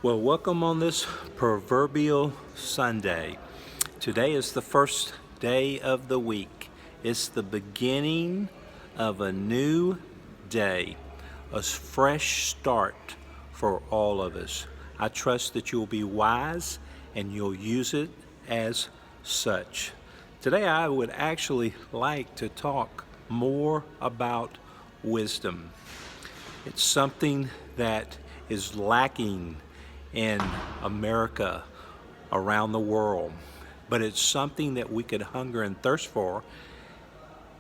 Well, welcome on this proverbial Sunday. Today is the first day of the week. It's the beginning of a new day, a fresh start for all of us. I trust that you'll be wise and you'll use it as such. Today, I would actually like to talk more about wisdom. It's something that is lacking in America, around the world, but it's something that we could hunger and thirst for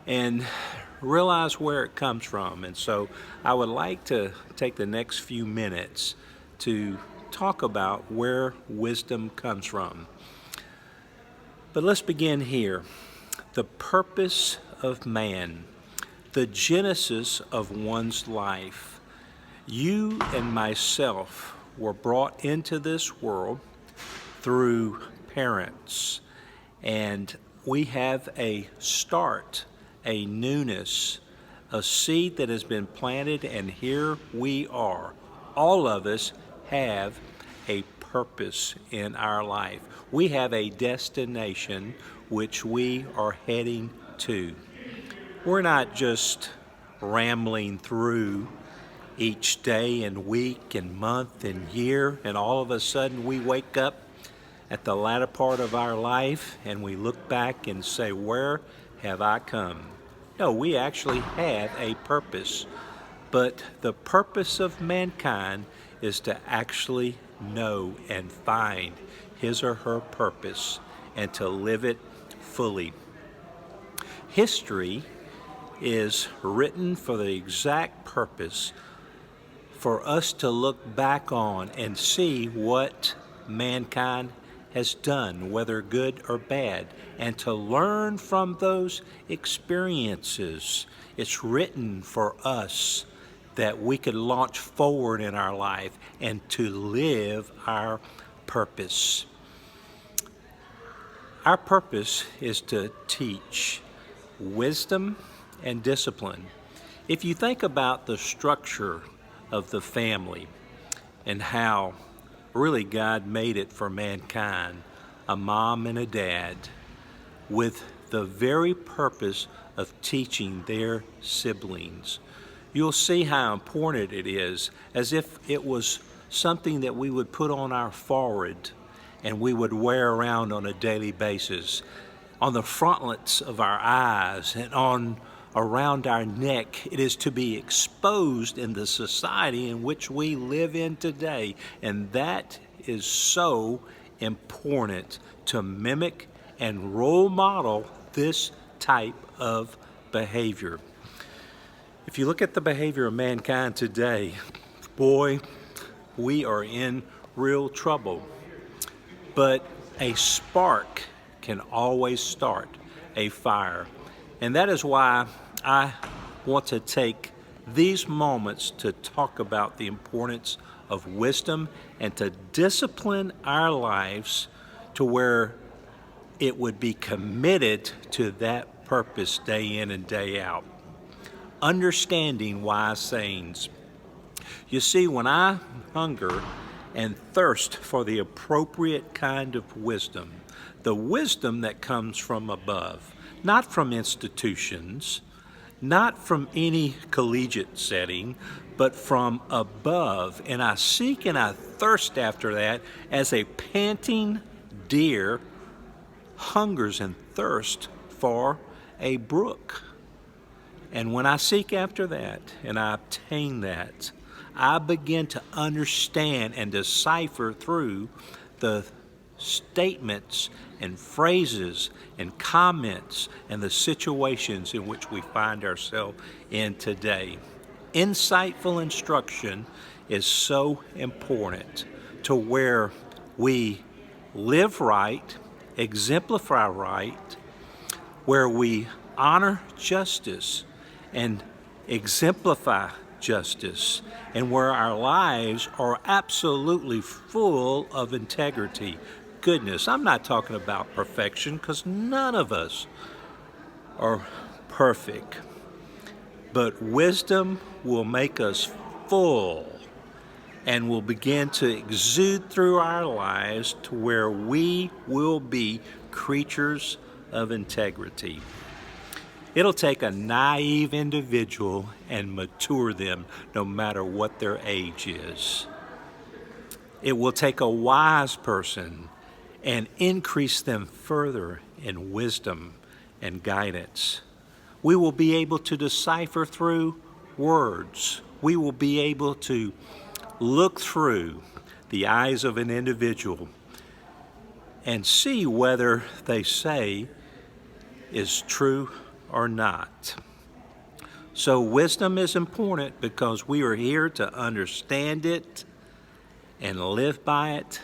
and realize where it comes from. And so I would like to take the next few minutes to talk about where wisdom comes from. But let's begin here. The purpose of man, the genesis of one's life. You and myself were brought into this world through parents, and we have a start, a newness, a seed that has been planted, and here we are. All of us have a purpose in our life. We have a destination which we are heading to. We're not just rambling through each day and week and month and year, and all of a sudden we wake up at the latter part of our life and we look back and say, where have I come? No, we actually have a purpose. But the purpose of mankind is to actually know and find his or her purpose and to live it fully. History is written for the exact purpose for us to look back on and see what mankind has done, whether good or bad, and to learn from those experiences. It's written for us that we could launch forward in our life and to live our purpose. Our purpose is to teach wisdom and discipline. If you think about the structure of the family and how really God made it for mankind, a mom and a dad, with the very purpose of teaching their siblings. You'll see how important it is, as if it was something that we would put on our forehead and we would wear around on a daily basis, on the frontlets of our eyes and on around our neck. It is to be exposed in the society in which we live in today, and that is so important, to mimic and role model this type of behavior. If you look at the behavior of mankind today, boy, we are in real trouble. But a spark can always start a fire. And that is why I want to take these moments to talk about the importance of wisdom and to discipline our lives to where it would be committed to that purpose day in and day out. Understanding wise sayings. You see, when I hunger and thirst for the appropriate kind of wisdom, the wisdom that comes from above, not from institutions, not from any collegiate setting, but from above. And I seek and I thirst after that as a panting deer hungers and thirsts for a brook. And when I seek after that and I obtain that, I begin to understand and decipher through the statements and phrases and comments and the situations in which we find ourselves in today. Insightful instruction is so important to where we live right, exemplify right, where we honor justice and exemplify justice, and where our lives are absolutely full of integrity, goodness. I'm not talking about perfection, because none of us are perfect. But wisdom will make us full and will begin to exude through our lives to where we will be creatures of integrity. It'll take a naive individual and mature them no matter what their age is. It will take a wise person and increase them further in wisdom and guidance. We will be able to decipher through words. We will be able to look through the eyes of an individual and see whether they say is true or not. So wisdom is important because we are here to understand it and live by it,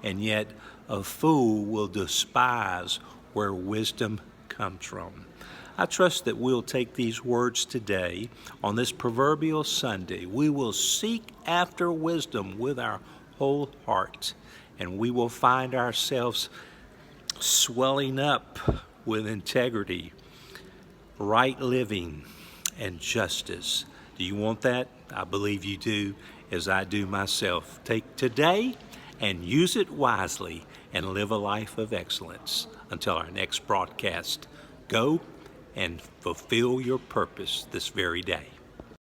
and yet a fool will despise where wisdom comes from. I trust that we'll take these words today on this proverbial Sunday. We will seek after wisdom with our whole heart, and we will find ourselves swelling up with integrity, right living, and justice. Do you want that? I believe you do, as I do myself. Take today and use it wisely and live a life of excellence. Until our next broadcast, go and fulfill your purpose this very day.